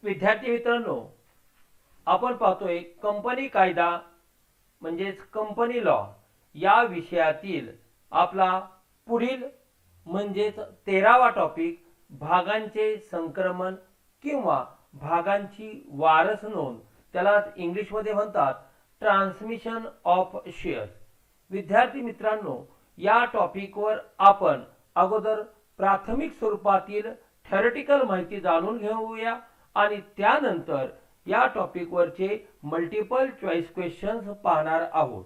विद्यार्थी मित्रांनो, आपण पाहतोय कंपनी कायदा म्हणजेच कंपनी लॉ या विषयातील आपला पुढील म्हणजेच 13वा टॉपिक भागांचे संक्रमण किंवा भागांची वारस नोंद, त्याला इंग्लिशमध्ये म्हणतात ट्रान्समिशन ऑफ शेअर्स. विद्यार्थी मित्रांनो, या टॉपिकवर आपण अगोदर प्राथमिक स्वरूपातील थेरटिकल माहिती जाणून घेऊया आणि त्यानंतर या टॉपिकवरचे मल्टिपल चॉईस क्वेश्चन्स पाहणार आहोत.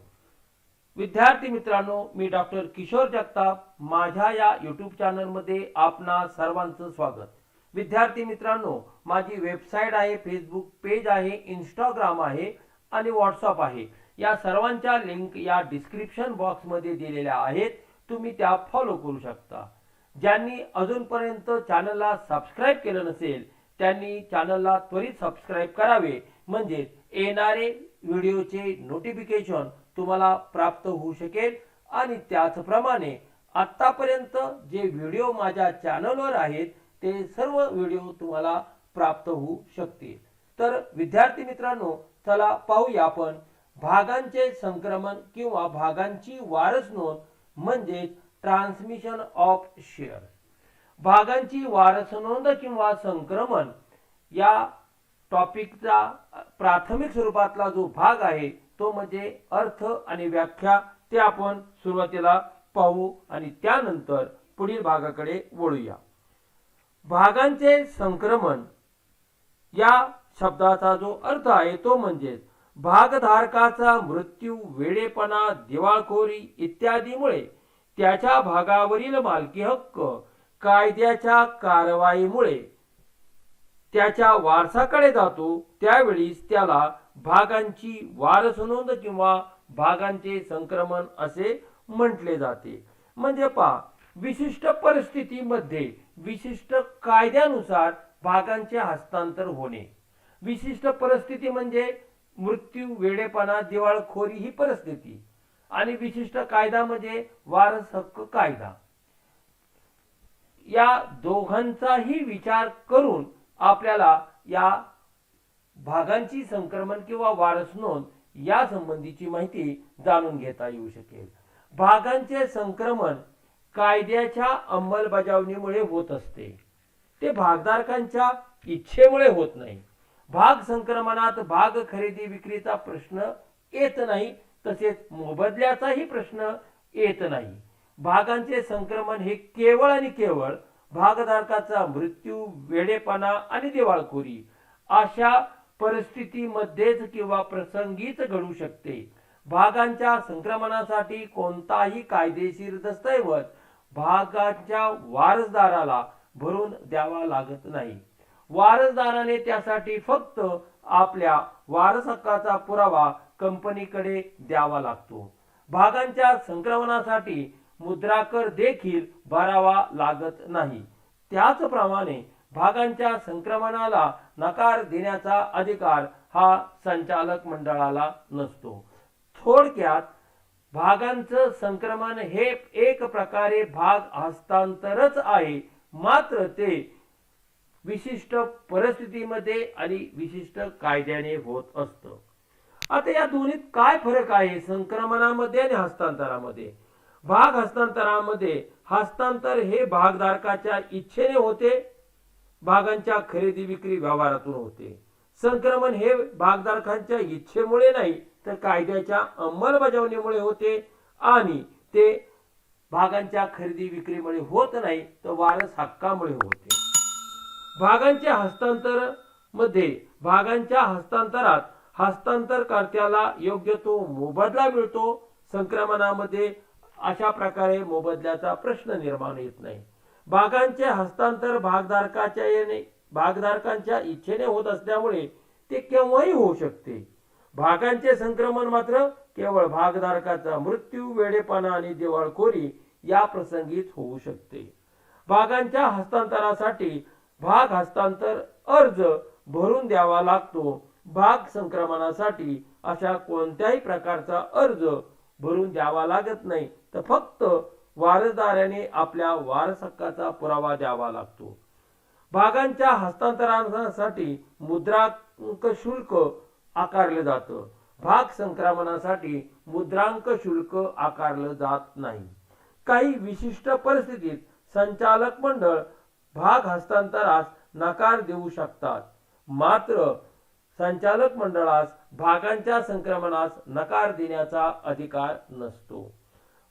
विद्यार्थी मित्रांनो, मी डॉक्टर किशोर जगताप, माझ्या या यूट्यूब चॅनलमध्ये आपणा सर्वांचं स्वागत. विद्यार्थी मित्रांनो, माझी वेबसाईट आहे, फेसबुक पेज आहे, इंस्टाग्राम आहे आणि व्हॉट्सअप आहे. या सर्वांच्या लिंक या डिस्क्रिप्शन बॉक्समध्ये दिलेल्या आहेत, तुम्ही त्या फॉलो करू शकता. ज्यांनी अजूनपर्यंत चॅनलला सबस्क्राईब केलं नसेल त्यांनी चॅनलला त्वरित सबस्क्राईब करावे, म्हणजे येणारे व्हिडिओचे नोटिफिकेशन तुम्हाला प्राप्त होऊ शकेल. आणि त्याचप्रमाणे आतापर्यंत जे व्हिडिओ माझ्या चॅनलवर आहेत ते सर्व व्हिडिओ तुम्हाला प्राप्त होऊ शकतील. तर विद्यार्थी मित्रांनो, चला पाहूया आपण भागांचे संक्रमण किंवा भागांची वारस नोंद म्हणजे ट्रान्समिशन ऑफ शेअर्स. भागांची वारस नोंद किंवा संक्रमण या टॉपिकचा प्राथमिक स्वरूपातला जो भाग आहे तो म्हणजे अर्थ आणि व्याख्या, ते आपण सुरुवातीला पाहू आणि त्यानंतर पुढील भागाकडे वळूया. भागांचे संक्रमण या शब्दाचा जो अर्थ आहे तो म्हणजे भागधारकाचा मृत्यू, वेडेपणा, दिवाळखोरी इत्यादीमुळे त्याच्या भागावरील मालकी हक्क कायद्याच्या कारवाईमुळे त्याच्या वारसाकडे जातो, त्यावेळीस त्याला भागांची वारस नोंद किंवा भागांचे संक्रमण असे म्हटले जाते. म्हणजे पहा, विशिष्ट परिस्थितीमध्ये विशिष्ट कायद्यानुसार भागांचे हस्तांतर होणे. विशिष्ट परिस्थिती म्हणजे मृत्यू, वेडेपणा, दिवाळखोरी ही परिस्थिती, आणि विशिष्ट कायदा म्हणजे वारस हक्क कायदा. या दोघांचाही विचार करून आपल्याला या भागांची संक्रमण किंवा वारस नोंद या संबंधीची माहिती जाणून घेता येऊ शकेल. भागांचे संक्रमण कायद्याच्या अंमलबजावणीमुळे होत असते, ते भागधारकांच्या इच्छेमुळे होत नाही. भाग संक्रमणात भाग खरेदी विक्रीचा प्रश्न येत नाही, तसेच मोबदल्याचाही प्रश्न येत नाही. भागांचे संक्रमण हे केवळ आणि केवळ भागधारकाचा मृत्यू, वेडेपणा आणि दिवाळखोरी अशा परिस्थितीमध्येच किंवा प्रसंगीच घडू शकते. भागांच्या संक्रमणासाठी कोणताही कायदेशीर दस्तऐवज भागांच्या वारसदाराला भरून द्यावा लागत नाही. वारसदाराने त्यासाठी फक्त आपल्या वारस हक्काचा पुरावा कंपनीकडे द्यावा लागतो. भागांच्या संक्रमणासाठी मुद्राकर देखील भरावा लागत नाही. त्याचप्रमाणे भागांच्या संक्रमणाला नकार देण्याचा अधिकार हा संचालक मंडळाला नसतो. थोडक्यात भागांचं संक्रमण हे एक प्रकारे भाग हस्तांतरच आहे, मात्र ते विशिष्ट परिस्थितीमध्ये आणि विशिष्ट कायद्याने होत असतं. आता या दोन्हीत काय फरक आहे संक्रमणामध्ये आणि हस्तांतरामध्ये? भाग हस्तांतरामध्ये हस्तांतर हे भागधारकाच्या इच्छेने होते, भागांच्या खरेदी विक्री व्यवहारातून होते. संक्रमण हे भागधारकांच्या इच्छेमुळे नाही तर कायद्याच्या अंमलबजावणीमुळे होते, आणि ते भागांच्या खरेदी विक्रीमुळे होत नाही तर वारस हक्कामुळे होते. भागांच्या हस्तांतर मध्ये भागांच्या हस्तांतरात हस्तांतरकर्त्याला योग्य तो मोबदला मिळतो. संक्रमणामध्ये अशा प्रकारे मोबदल्याचा प्रश्न निर्माण येत नाही. भागांचे हस्तांतर भागधारकांच्या इच्छेने होत असल्यामुळे ते केव्हाही होऊ शकते. भागांचे संक्रमण मात्र केवळ भागधारकाचा मृत्यू, वेडेपणा आणि दिवाळखोरी या प्रसंगीच होऊ शकते. भागांच्या हस्तांतरासाठी भाग हस्तांतर अर्ज भरून द्यावा लागतो. भाग संक्रमणासाठी अशा कोणत्याही प्रकारचा अर्ज भरून द्यावा लागत नाही, तर फक्त वारसदाराने आपल्या वारस हक्काचा पुरावा द्यावा लागतो. भागांच्या हस्तांतरणासाठी मुद्रांक शुल्क आकारलं जातं. भाग संक्रमणासाठी मुद्रांक शुल्क आकारलं जात नाही. काही विशिष्ट परिस्थितीत संचालक मंडळ भाग हस्तांतरास नकार देऊ शकतात. मात्र संचालक मंडळास भागांच्या संक्रमणास नकार देण्याचा अधिकार नसतो.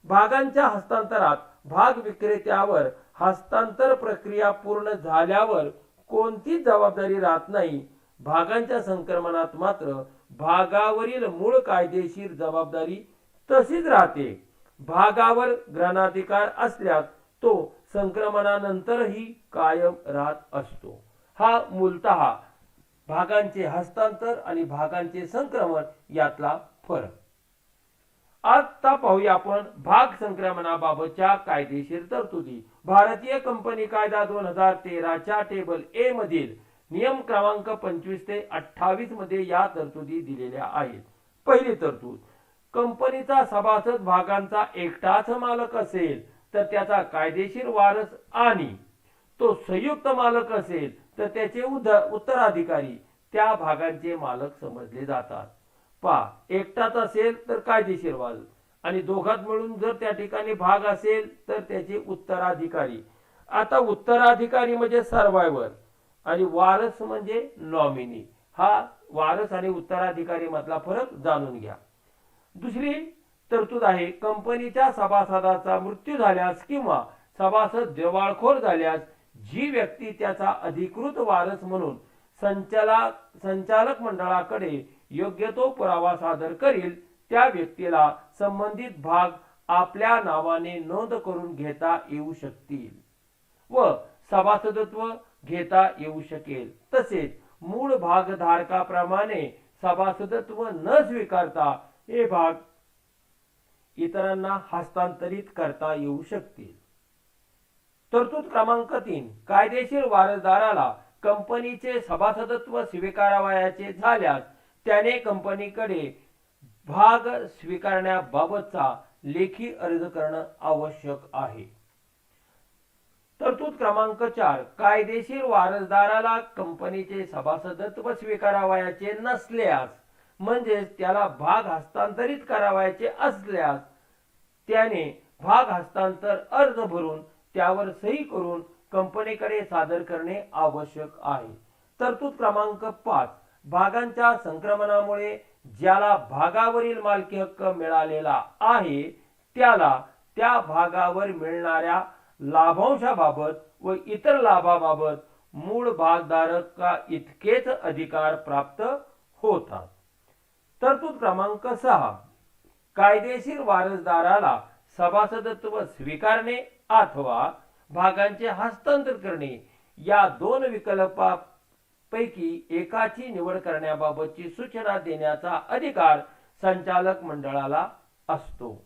भागांच्या हस्तांतरात भाग विक्रेत्यावर हस्तांतर प्रक्रिया पूर्ण झाल्यावर कोणतीच जबाबदारी राहत नाही. भागांच्या संक्रमणात मात्र भागावरील मूळ कायदेशीर जबाबदारी तशीच राहते. भागावर ग्रहणाधिकार असल्यास तो संक्रमणानंतरही कायम राहत असतो. हा मूलतः भागांचे हस्तांतर आणि भागांचे संक्रमण यातला फरक. आता पाहूया आपण भाग संक्रमणाबाबतच्या कायदेशीर तरतुदी. भारतीय कंपनी कायदा 2013 च्या टेबल ए मधील नियम क्रमांक 25 ते 28 मध्ये या तरतुदी दिलेल्या आहेत. पहिली तरतूद, कंपनीचा सभासद भागांचा एकटाच मालक असेल तर त्याचा कायदेशीर वारस आणि तो संयुक्त मालक असेल तर त्याचे उत्तराधिकारी त्या भागांचे मालक समजले जातात. एकटाच असेल तर कायदेशीर वारस आणि दोघात मिळून जर त्या ठिकाणी भाग असेल तर त्याचे उत्तराधिकारी. आता उत्तराधिकारी म्हणजे सर्वायवर आणि वारस म्हणजे नॉमिनी. हा वारस आणि उत्तराधिकारी मधला फरक जाणून घ्या. दुसरी तरतूद आहे, कंपनीच्या सभासदाचा मृत्यू झाल्यास किंवा सभासद दिवाळखोर झाल्यास जी व्यक्ती त्याचा अधिकृत वारस म्हणून संचालक मंडळाकडे योग्य तो पुरावा सादर करील त्या व्यक्तीला संबंधित भाग आपल्या नावाने नोंद करून घेता येऊ शकतील व सभासदत्व घेता येऊ शकेल. तसेच मूळ भागधारकाप्रमाणे सभासदत्व न स्वीकारता हे भाग इतरांना हस्तांतरित करता येऊ शकतील. तरतूद क्रमांक 3, कायदेशीर वारसदाराला कंपनीचे सभासदत्व स्वीकारावयाचे झाल्यास त्याने कंपनीकडे भाग स्वीकारण्याबाबतचा लेखी अर्ज करणं आवश्यक आहे. तरतूद क्रमांक 4, कायदेशीर वारसदाराला कंपनीचे सभासदत्व स्वीकारावयाचे नसल्यास म्हणजेच त्याला भाग हस्तांतरित करावयाचे असल्यास त्याने भाग हस्तांतर अर्ज भरून त्यावर सही करून कंपनीकडे सादर करणे आवश्यक आहे. तरतूद क्रमांक 5, भागांच्या संक्रमणामुळे ज्याला भागावरील मालकी हक्क मिळालेला आहे त्याला त्या भागावर मिळणाऱ्या लाभांशाबाबत व इतर लाभाबाबत मूळ भागधारका इतकेच अधिकार प्राप्त होतात. तरतूद क्रमांक 6, कायदेशीर वारसदाराला सभासदत्व स्वीकारणे अथवा भागांचे हस्तांतर करणे या दोन विकल्पापैकी एकाची निवड करण्याबाबतची सूचना देण्याचा अधिकार संचालक मंडळाला असतो.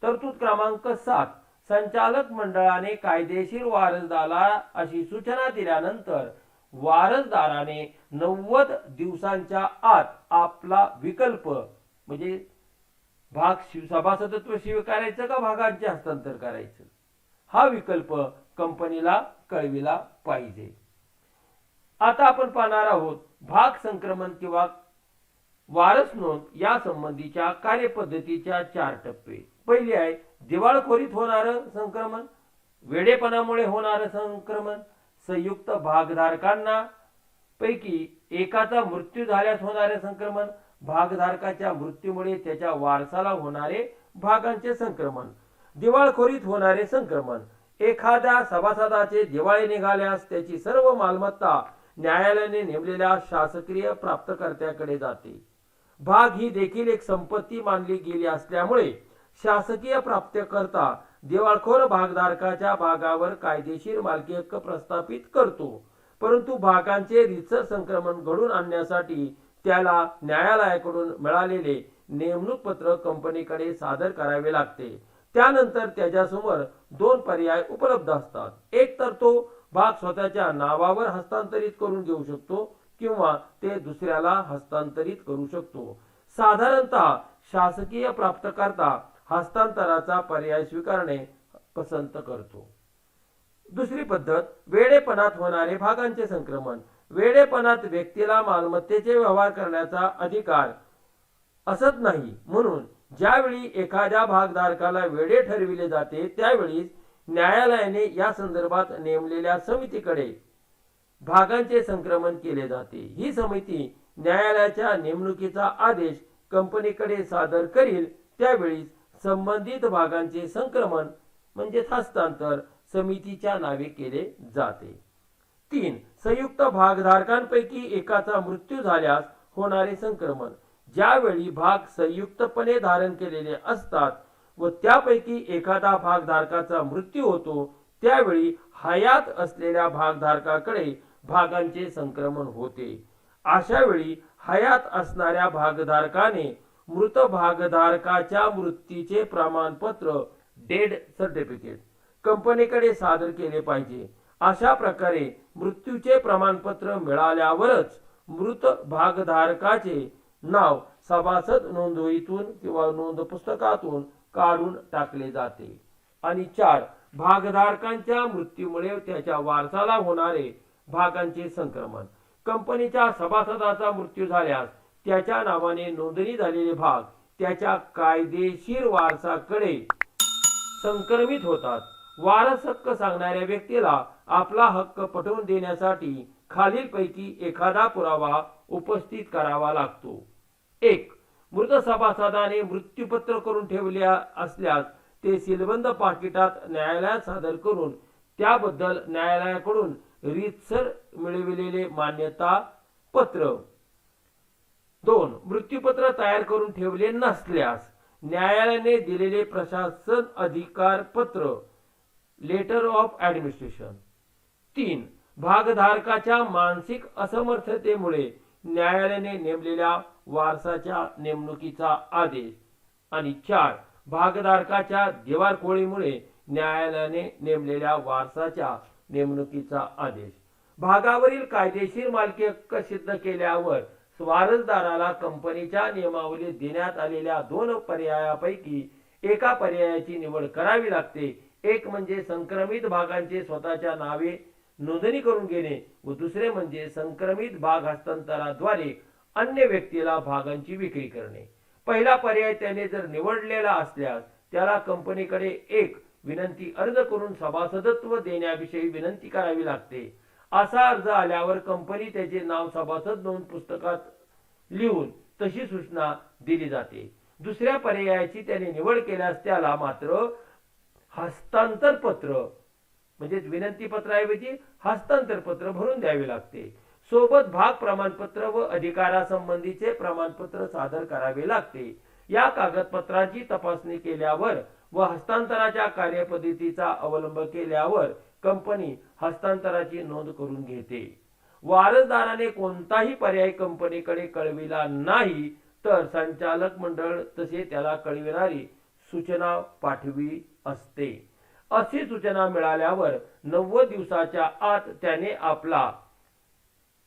तरतूद क्रमांक 7, संचालक मंडळाने कायदेशीर वारसदाराला अशी सूचना दिल्यानंतर वारसदाराने 90 दिवसांच्या आत आपला विकल्प म्हणजे भाग सभासदत्व स्वीकारायचं का भागांचे हस्तांतर करायचं हा विकल्प कंपनीला कळविला पाहिजे. आता आपण पाहणार आहोत भाग संक्रमण किंवा वारस नोंद या संबंधीच्या कार्यपद्धतीच्या 4 टप्पे. पहिली आहे दिवाळखोरीत होणारं संक्रमण, वेडेपणामुळे होणारं संक्रमण, संयुक्त भागधारकांना पैकी एकाचा मृत्यू झाल्यास होणारे संक्रमण, भागधारकाच्या मृत्यूमुळे त्याच्या वारसाला होणारे भागांचे संक्रमण. दिवाळखोरीत होणारे संक्रमण, एखाद्या सभासदाचे दिवाळे निघाल्यास त्याची सर्व मालमत्ता न्यायालयाने नेमलेल्या शासकीय प्राप्तकर्त्याकडे जाते. भाग ही देखील एक संपत्ती मानली गेली असल्यामुळे शासकीय प्राप्तकर्ता दिवाळखोर भागधारकाच्या भागावर कायदेशीर मालकी हक्क प्रस्थापित करतो. परंतु भागांचे रीतसर संक्रमण घडून आणण्यासाठी त्याला न्यायालयाकडून मिळालेले नेमणूक पत्र कंपनीकडे सादर करावे लागते. त्यानंतर त्याच्यासमोर 2 पर्याय उपलब्ध असतात. एक तर तो भाग स्वतःच्या नावावर हस्तांतरित करून घेऊ शकतो किंवा ते दुसऱ्याला हस्तांतरित करू शकतो. साधारणतः शासकीय प्राप्तकर्ता हस्तांतराचा पर्याय स्वीकारणे पसंत करतो. दुसरी पद्धत वेडेपणात होणारे भागांचे संक्रमण. वेडेपणात व्यक्तीला मालमत्तेचे व्यवहार करण्याचा अधिकार असत नाही, म्हणून ज्यावेळी एखाद्या भागधारकाला वेडे ठरविले जाते त्यावेळी न्यायालयाने या संदर्भात नेमलेल्या समितीकडे भागांचे संक्रमण केले जाते. ही समिती न्यायालयाच्या नेमणुकीचा आदेश कंपनीकडे सादर करील त्यावेळी संबंधित भागांचे संक्रमण म्हणजे हस्तांतर समितीच्या नावे केले जाते. 3. संयुक्त भागधारकांपैकी एकाचा मृत्यू झाल्यास होणारे संक्रमण. ज्यावेळी भाग संयुक्तपणे धारण केलेले असतात व त्यापैकी एखादा भागधारकाचा मृत्यू होतो त्यावेळी हयात असलेल्या भागधारकाकडे भागांचे संक्रमण होते. अशा वेळी हयात असणाऱ्या भागधारकाने मृत भागधारकाच्या मृत्यूचे प्रमाणपत्र डेड सर्टिफिकेट कंपनीकडे सादर केले पाहिजे. अशा प्रकारे मृत्यूचे प्रमाणपत्र मिळाल्यावरच मृत भागधारकाचे नाव सभासद नोंदवहीतून किंवा नोंद पुस्तकातून काढून टाकले जाते. आणि 4. भागधारकांच्या मृत्यूमुळे त्याच्या वारसाला होणारे भागांचे संक्रमण. कंपनीच्या सभासदाचा मृत्यू झाल्यास त्याच्या नावाने नोंदणी झालेले भाग त्याच्या कायदेशीर वारसाकडे संक्रमित होतात. वारस हक्क सांगणाऱ्या व्यक्तीला आपला हक्क पटवून देण्यासाठी खालीलपैकी एखादा पुरावा उपस्थित करावा लागतो. 1. मृत सभासदाने मृत्यूपत्र करून ठेवले असल्यास ते सीलबंद पाकिटात न्यायालयात सादर करून त्याबद्दल न्यायालयाकडून रीतसर मिळविलेले मान्यता पत्र. 2. मृत्यूपत्र तयार करून ठेवले नसल्यास न्यायालयाने दिलेले प्रशासन अधिकार पत्र लेटर ऑफ ऍडमिनिस्ट्रेशन. 3. भागधारकाच्या मानसिक असमर्थतेमुळे न्यायालयाने नेमलेल्या वारसाच्या नेमणुकीचा आदेश. आणि 4. भागधारकाच्या दिवाळखोरीमुळे न्यायालयाने नेमलेल्या वारसाच्या नेमणुकीचा आदेश. भागावरील कायदेशीर मालकी हक्क सिद्ध केल्यावर वारसदाराला कंपनीच्या नियमावलीत देण्यात आलेल्या 2 पर्यायापैकी एका पर्यायाची निवड करावी लागते. एक म्हणजे संक्रमित भागांचे स्वतःच्या नावे नोंदणी करून घेणे व दुसरे म्हणजे संक्रमित भाग हस्तांतराद्वारे अन्य व्यक्तीला भागांची विक्री करणे. पहिला पर्याय त्याने जर निवडलेला असल्यास त्याला कंपनीकडे एक विनंती अर्ज करून सभासदत्व देण्याविषयी विनंती करावी लागते. असा अर्ज आल्यावर कंपनी त्याचे नाव सभासद नोंद पुस्तकात लिहून तशी सूचना दिली जाते. दुसऱ्या पर्यायाची त्याने निवड केल्यास त्याला मात्र हस्तांतर पत्र म्हणजे विनंती पत्राऐवजी हस्तांतर पत्र भरून द्यावे लागते. सोबत भाग प्रमाणपत्र व अधिकारासंबंधीचे प्रमाणपत्र सादर करावे लागते. या कागदपत्रांची तपासणी केल्यावर व हस्तांतराच्या कार्यपद्धतीचा अवलंब केल्यावर कंपनी हस्तांतराची नोंद करून घेते. वारसदाराने कोणताही पर्याय कंपनीकडे कळविला नाही तर संचालक मंडळ तसे त्याला कळविणारी सूचना पाठवी असते. अशी सूचना मिळाल्यावर 90 दिवसाच्या आत त्याने आपला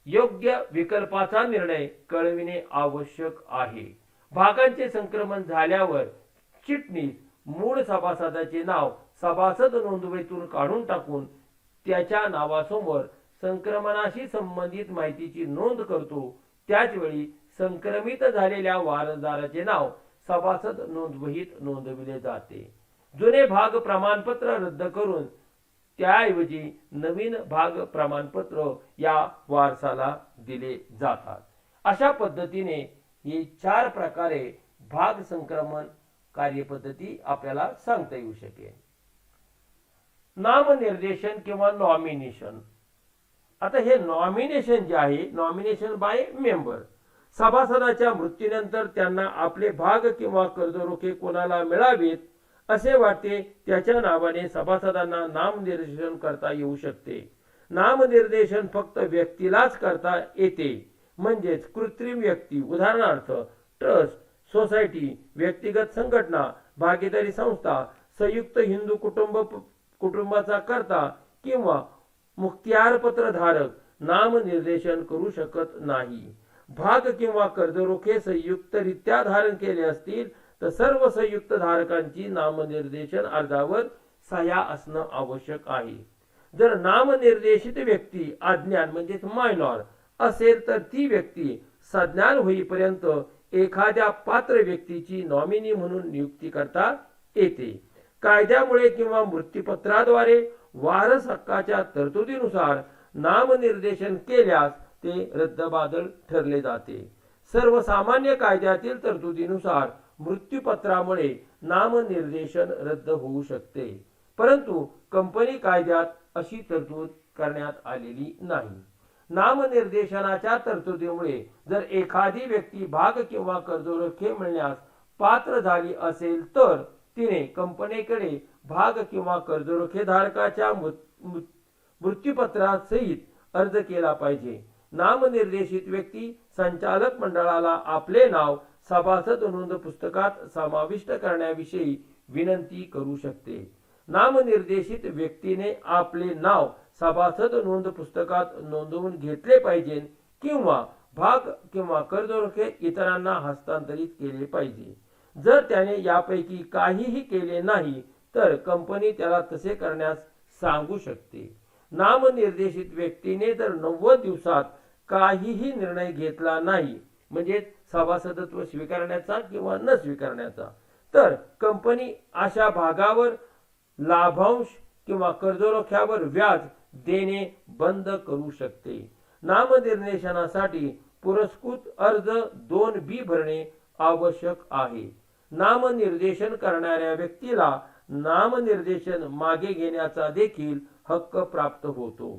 योग्य विकल्पाचा निर्णय कळविणे आवश्यक आहे. भागांचे संक्रमण झाल्यावर चिटणीस मूळ सभासदाचे नाव सभासद नोंदवहीतून काढून टाकून त्याच्या नावासमोर संक्रमणाशी संबंधित माहितीची नोंद करतो. त्याच वेळी संक्रमित झालेल्या वारसदाराचे नाव सभासद नोंदवहीत नोंदविले जाते. जुने भाग प्रमाणपत्र रद्द करून त्याऐवजी नवीन भाग प्रमाणपत्र या वारसाला दिले जातात. अशा पद्धतीने ही 4 प्रकारे भाग संक्रमण कार्यपद्धती आपल्याला सांगता येऊ शकेल. नामनिर्देशन किंवा नॉमिनेशन. आता हे नॉमिनेशन जे आहे नॉमिनेशन बाय मेंबर. सभासदाच्या मृत्यूनंतर त्यांना आपले भाग किंवा कर्जरोखे कोणाला मिळावेत असे वाटते त्याच्या नावाने सभासदांना नामनिर्देशन करता येऊ शकते. नामनिर्देशन फक्त व्यक्तीलाच करता येते म्हणजेच कृत्रिम व्यक्ती उदाहरणार्थ ट्रस्ट, सोसायटी, व्यक्तिगत संघटना, भागीदारी संस्था, संयुक्त हिंदू कुटुंबाचा करता किंवा मुख्तियारपत्र धारक नामनिर्देशन करू शकत नाही. भाग किंवा कर्जरोखे संयुक्तरित्या धारण केले असतील तर सर्व संयुक्त धारकांची नामनिर्देशन अर्जावर सह्या असणं आवश्यक आहे. जर नामनिर्देशित व्यक्ती अज्ञान म्हणजेच मायनॉर असेल तर ती व्यक्ती सज्ञान होईपर्यंत एखाद्या पात्र व्यक्तीची नॉमिनी म्हणून नियुक्ती करता येते. कायद्यामुळे किंवा मृत्यूपत्राद्वारे वारस हक्काच्या तरतुदीनुसार नामनिर्देशन केल्यास ते रद्दबातल ठरले जाते. सर्वसामान्य कायद्यातील तरतुदीनुसार मृत्यूपत्रामुळे नामनिर्देशन रद्द होऊ शकते, परंतु कंपनी कायद्यात अशी तरतूद करण्यात आलेली नाही. नामनिर्देशनाच्या तरतुदीमुळे जर एखादी व्यक्ती भाग किंवा कर्जरोखे मिळण्यास पात्र झाली असेल तर तिने कंपनीकडे भाग किंवा कर्जरोखे धारकाच्या मृत्यूपत्रासहित अर्ज केला पाहिजे. नामनिर्देशित व्यक्ती संचालक मंडळाला आपले नाव सभासद नोंद पुस्तकात समाविष्ट करण्याविषयी विनंती करू शकते. नामनिर्देशित व्यक्तीने आपले नाव सभासद नोंद पुस्तकात नोंदवून घेतले पाहिजे किंवा भाग किंवा कर्जरोखे इतरांना हस्तांतरित केले पाहिजे. जर त्याने यापैकी काहीही केले नाही तर कंपनी त्याला तसे करण्यास सांगू शकते. नामनिर्देशित व्यक्तीने जर 90 दिवसात काहीही निर्णय घेतला नाही म्हणजे सभासदत्व स्वीकारण्याचा किंवा न स्वीकारण्याचा तर कंपनी अशा भागावर लाभांश किंवा कर्जरोख्यावर व्याज देणे बंद करू शकते. नामनिर्देशनासाठी पुरस्कृत अर्ज 2B भरणे आवश्यक आहे. नामनिर्देशन करणाऱ्या व्यक्तीला नामनिर्देशन मागे घेण्याचा देखील हक्क प्राप्त होतो.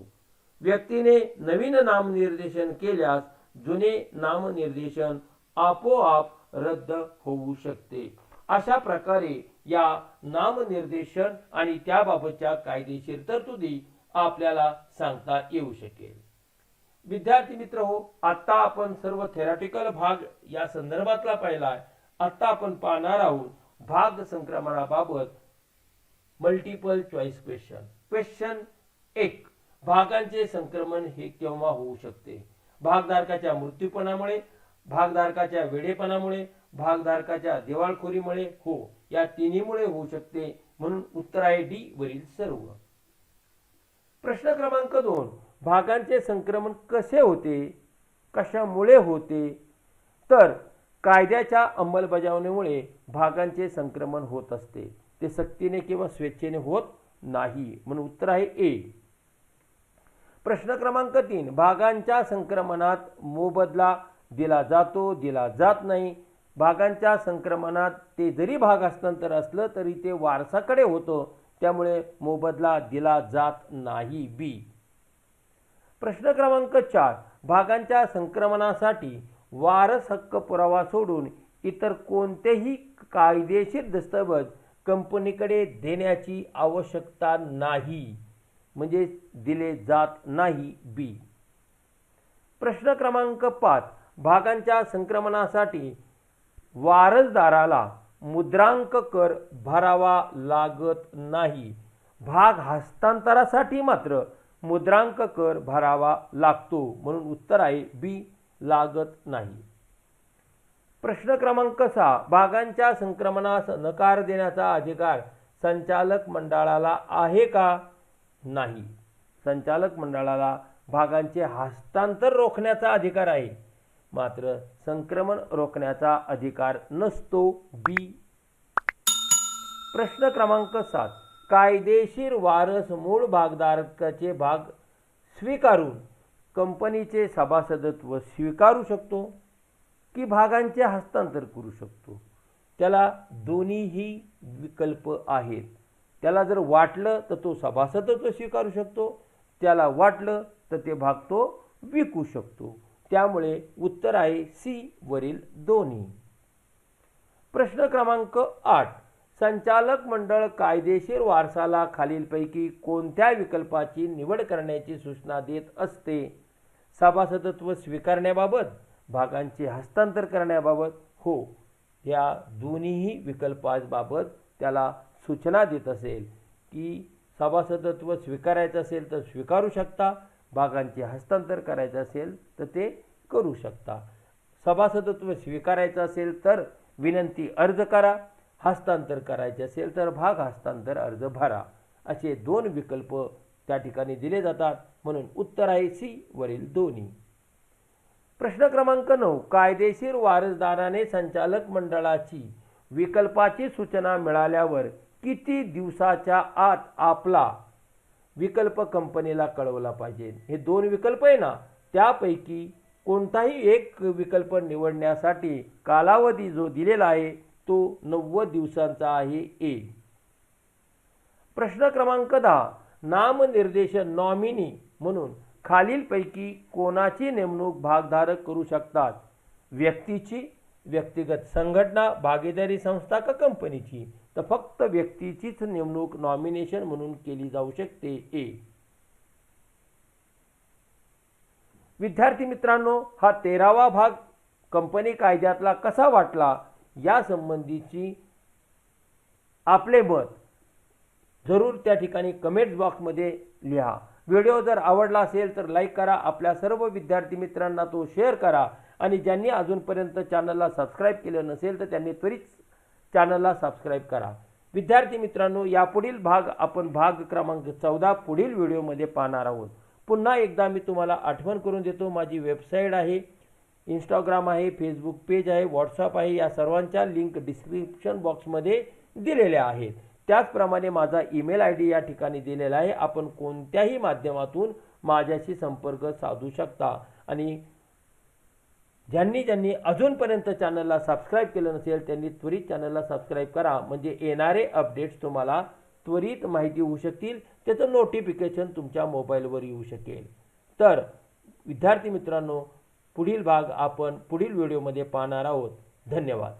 व्यक्तीने नवीन नामनिर्देशन केल्यास जुने नामनिर्देशन आपोआप रद्द होऊ शकते. अशा प्रकारे या नामनिर्देशन आणि त्याबाबतच्या कायदेशीर तरतुदी आपल्याला सांगता येऊ शकेल. विद्यार्थी मित्र हो, आता आपण सर्व थेरॉटिकल भाग या संदर्भातला पाहिला. आता आपण पाहणार आहोत भाग संक्रमणाबाबत मल्टिपल चॉईस क्वेश्चन. क्वेश्चन 1, भागांचे संक्रमण हे केव्हा होऊ शकते? भागधारकाच्या मृत्यूपणामुळे, भागधारकाच्या वेडेपणामुळे, भागधारकाच्या दिवाळखोरीमुळे हो, या तिन्हीमुळे होऊ शकते. म्हणून उत्तर आहे डी वरील सर्व. प्रश्न क्रमांक 2, भागांचे संक्रमण कसे होते, कशामुळे होते? तर कायद्याच्या अंमलबजावणीमुळे भागांचे संक्रमण होत असते. ते सक्तीने किंवा स्वेच्छेने होत नाही. म्हणून उत्तर आहे ए. प्रश्न क्रमांक 3, भागांच्या संक्रमणात मोबदला दिला जातो, दिला जात नाही. भागांच्या संक्रमणात ते जरी भाग हस्तांतर असलं तरी ते वारसाकडे होतं, त्यामुळे मोबदला दिला जात नाही. बी. प्रश्न क्रमांक 4, भागांच्या संक्रमणासाठी वारस हक्क पुरावा सोडून इतर कोणतेही कायदेशीर दस्तऐवज कंपनीकडे देण्याची आवश्यकता नाही, म्हणजे दिले जात नाही. बी. प्रश्न क्रमांक 5, भागांच्या संक्रमणासाठी वारसदाराला मुद्रांक कर भरावा लागत नाही. भाग हस्तांतरासाठी मात्र मुद्रांक कर भरावा लागतो. म्हणून उत्तर आहे बी, लागत नाही. प्रश्न क्रमांक 6, भागांच्या संक्रमणास नकार देण्याचा अधिकार संचालक मंडळाला आहे का? नाही. संचालक मंडळाला भागांचे हस्तांतर रोखण्याचा अधिकार आहे, मात्र संक्रमण रोखण्याचा अधिकार नसतो. बी. प्रश्न क्रमांक 7, कायदेशीर वारस मूळ भागधारकाचे भाग स्वीकारून कंपनीचे सभासदत्व स्वीकारू शकतो की भागांचे हस्तांतर करू शकतो? त्याला दोन्हीही विकल्प आहेत. त्याला जर वाटलं तर तो सभासदत्व स्वीकारू शकतो, त्याला वाटलं तर ते भाग तो विकू शकतो. त्यामुळे उत्तर आहे सी वरील दोन्ही. प्रश्न क्रमांक 8, संचालक मंडळ कायदेशीर वारसाला खालीलपैकी कोणत्या विकल्पाची निवड करण्याची सूचना देत असते? सभासदत्व स्वीकारण्याबाबत, भागांचे हस्तांतर करण्याबाबत? हो, या दोन्ही विकल्पाबाबत त्याला सूचना देत असेल की सभासदत्व स्वीकारायचं असेल तर स्वीकारू शकता, भागांचे हस्तांतर करायचं असेल तर ते करू शकता. सभासदत्व स्वीकारायचं असेल तर विनंती अर्ज करा, हस्तांतर करायचे असेल तर भाग हस्तांतर अर्ज भरा. असे दोन विकल्प त्या ठिकाणी दिले जातात, म्हणून उत्तर आहे सी वरील दोन्ही. प्रश्न क्रमांक 9. कायदेशीर वारसदाराने संचालक मंडळाची विकल्पाची सूचना मिळाल्यावर किती दिवसाच्या आत आपला विकल्प कंपनीला कळवला पाहिजे? हे 2 विकल्प आहे ना, त्यापैकी कोणताही एक विकल्प निवडण्यासाठी कालावधी जो दिलेला आहे तो 90 दिवसांचा आहे. ए. प्रश्न क्रमांक 10. नामनिर्देशन नॉमिनी म्हणून खालीलपैकी कोणाची नेमणूक भागधारक करू शकतात? व्यक्तीची, व्यक्तिगत संघटना, भागीदारी संस्था का कंपनीची? तर फक्त व्यक्तीचीच नेमणूक नॉमिनेशन म्हणून केली जाऊ शकते. ए. विद्यार्थी मित्रांनो, हा 13वा भाग कंपनी कायद्यातला कसा वाटला या संबंधीची आपले मत जरूर त्या ठिकाणी कमेंट्स बॉक्समध्ये लिहा. व्हिडिओ जर आवडला असेल तर लाईक करा, आपल्या सर्व विद्यार्थी मित्रांना तो शेअर करा आणि ज्यांनी अजूनपर्यंत चॅनलला सबस्क्राईब केलं नसेल तर त्यांनी त्वरित चॅनलला सबस्क्राईब करा. विद्यार्थी मित्रांनो, यापुढील भाग आपण भाग क्रमांक 14 पुढील व्हिडिओमध्ये पाहणार आहोत. पुन्हा एकदा मी तुम्हाला आठवण करून देतो, माझी वेबसाईट आहे, इंस्टाग्राम आहे, फेसबुक पेज आहे, व्हॉट्सअप आहे, या सर्वांच्या लिंक डिस्क्रिप्शन बॉक्समध्ये दिलेल्या आहेत. त्याचप्रमाणे माझा ईमेल ID या ठिकाणी दिलेला आहे. आपण कोणत्याही माध्यमातून माझ्याशी संपर्क साधू शकता आणि ज्यांनी अजूनपर्यंत चॅनलला सबस्क्राईब केलं नसेल त्यांनी त्वरित चॅनलला सबस्क्राईब करा, म्हणजे येणारे अपडेट्स तुम्हाला त्वरित माहिती होऊ शकतील, त्याचं नोटिफिकेशन तुमच्या मोबाईलवर येऊ शकेल. तर विद्यार्थी मित्रांनो, पुढील भाग आपण पुढील व्हिडिओमध्ये पाहणार आहोत. धन्यवाद.